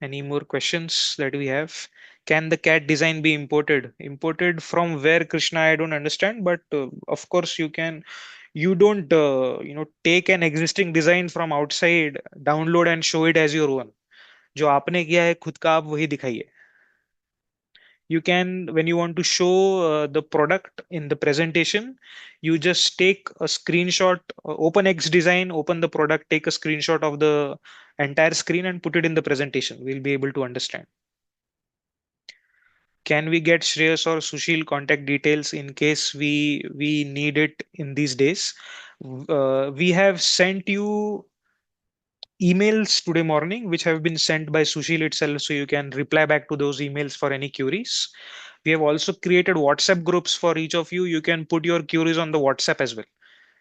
Any more questions that we have? Can the cat design be imported? Imported from where, Krishna? I don't understand, but of course you can. You don't, take an existing design from outside, download and show it as your own. जो आपने किया है खुद का आप वही दिखाइए. You can, when you want to show the product in the presentation, you just take a screenshot, open X design, open the product, take a screenshot of the entire screen and put it in the presentation. We'll be able to understand. Can we get Shreyas or Sushil contact details in case we need it in these days? We have sent you emails today morning, which have been sent by Sushil itself, so you can reply back to those emails for any queries. We have also created WhatsApp groups for each of you. You can put your queries on the WhatsApp as well.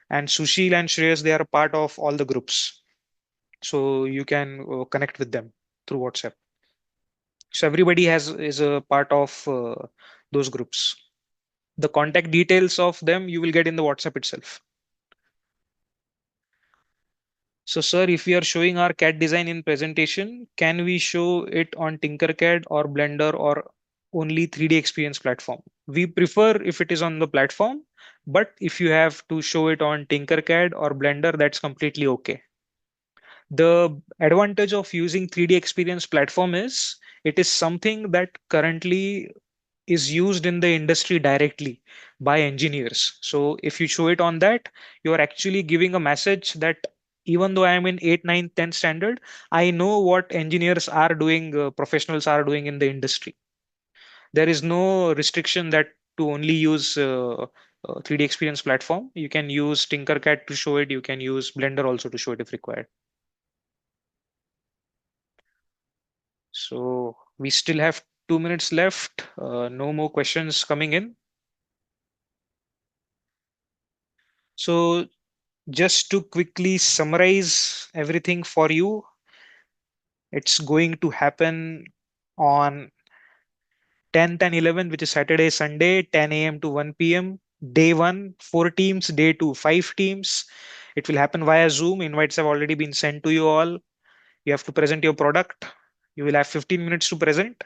And Sushil and Shreyas, they are part of all the groups, so you can connect with them through WhatsApp. So everybody has is a part of those groups. The contact details of them you will get in the WhatsApp itself. So, sir, if we are showing our CAD design in presentation, can we show it on Tinkercad or Blender or only 3D experience platform? We prefer if it is on the platform, but if you have to show it on Tinkercad or Blender, that's completely okay. The advantage of using 3D experience platform is it is something that currently is used in the industry directly by engineers. So if you show it on that, you are actually giving a message that even though I am in 8, 9, 10 standard, I know what engineers are doing, professionals are doing in the industry. There is no restriction that to only use 3D experience platform. You can use Tinkercad to show it. You can use Blender also to show it if required. So we still have 2 minutes left. No more questions coming in. So just to quickly summarize everything for you, it's going to happen on 10th and 11th, which is Saturday, Sunday, 10 a.m. to 1 p.m. Day one, 4 teams. Day two, 5 teams. It will happen via Zoom. Invites have already been sent to you all. You have to present your product. You will have 15 minutes to present.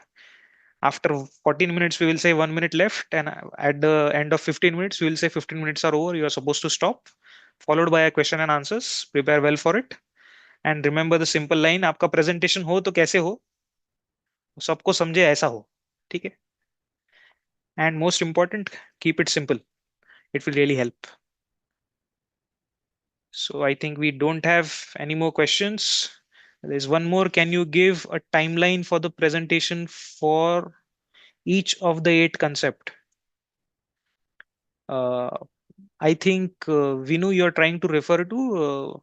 After 14 minutes, we will say 1 minute left. And at the end of 15 minutes, we will say 15 minutes are over. You are supposed to stop. Followed by a question and answers. Prepare well for it. And remember the simple line, आपका presentation हो तो कैसे हो, सबको समझे ऐसा हो. ठीक है. And most important, keep it simple. It will really help. So I think we don't have any more questions. There's one more. Can you give a timeline for the presentation for each of the 8 concept? uh, I think Vinu, you're trying to refer to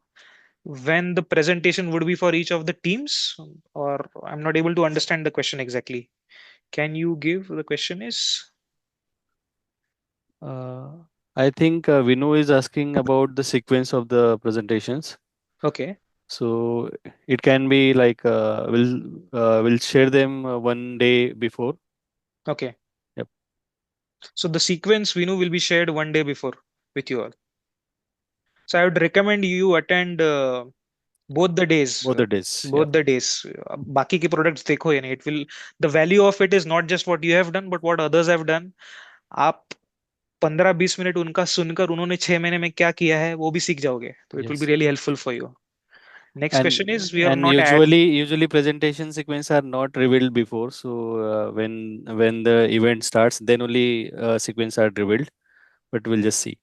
when the presentation would be for each of the teams, or I'm not able to understand the question exactly. Can you give the question is? Uh, I think Vinu is asking about the sequence of the presentations. Okay. So it can be like we'll share them one day before. Okay. Yep. So the sequence we know will be shared one day before with you all. So I would recommend you attend both the days. Both the days. Yep. Both the days. बाकी के products देखो, यानी it will, the value of it is not just what you have done but what others have done. आप 15-20 minute उनका सुनकर उन्होंने 6 महीने में क्या किया है वो भी सीख जाओगे, तो it will be Yes. really helpful for you. Next question And is, we are and not at. usually presentation sequence are not revealed before. So when the event starts, then only sequence are revealed. But we'll just see.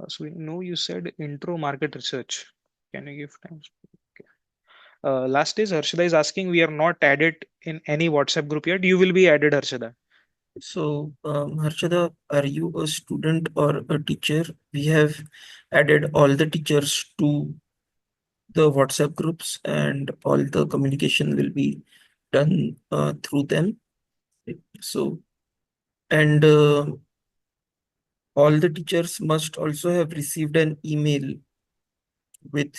So we know you said intro market research. Can you give time? Okay. Last is Harshada is asking, we are not added in any WhatsApp group yet. You will be added, Harshada. So, Harshada, are you a student or a teacher? We have added all the teachers to the WhatsApp groups, and all the communication will be done through them. So, and all the teachers must also have received an email with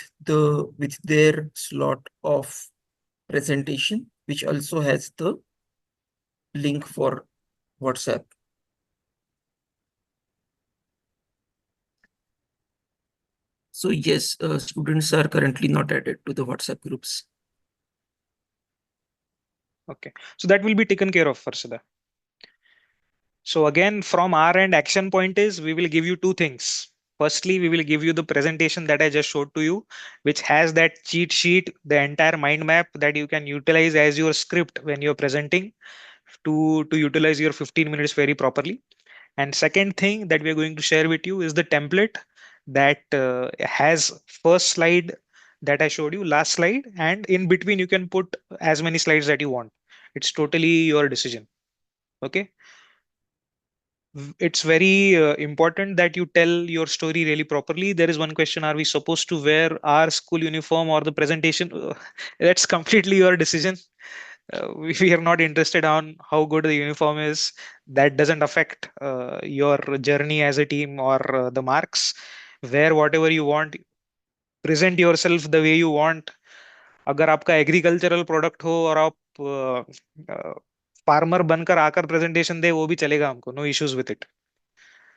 their slot of presentation, which also has the link for WhatsApp. So yes, students are currently not added to the WhatsApp groups. Okay. So that will be taken care of, Harshada. So again, from our end, action point is we will give you two things. Firstly, we will give you the presentation that I just showed to you, which has that cheat sheet, the entire mind map that you can utilize as your script when you're presenting to utilize your 15 minutes very properly. And second thing that we are going to share with you is the template that has first slide that I showed you, last slide, and in between you can put as many slides that you want. It's totally your decision. Okay. It's very important that you tell your story really properly. There is one question: are we supposed to wear our school uniform or the presentation? That's completely your decision. We are not interested on how good the uniform is. That doesn't affect your journey as a team or the marks. Wear whatever you want, present yourself the way you want. अगर आपका agricultural product हो और आप farmer बनकर आकर presentation दे वो भी चलेगा हमको, no issues with it.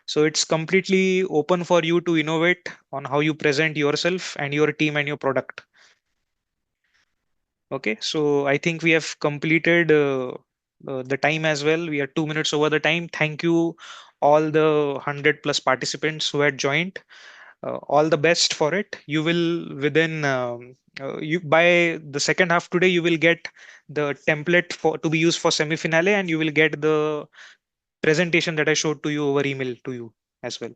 So it's completely open for you to innovate on how you present yourself and your team and your product. Okay, so I think we have completed the time as well. We are 2 minutes over the time. Thank you, all the 100 plus participants who had joined. All the best for it. You will within you by the second half today. You will get the template for to be used for semi-finale, and you will get the presentation that I showed to you over email to you as well.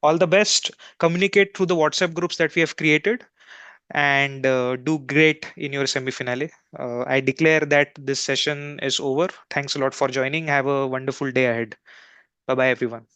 All the best. Communicate through the WhatsApp groups that we have created, and do great in your semi-finale. I declare that this session is over. Thanks a lot for joining. Have a wonderful day ahead. Bye bye, everyone.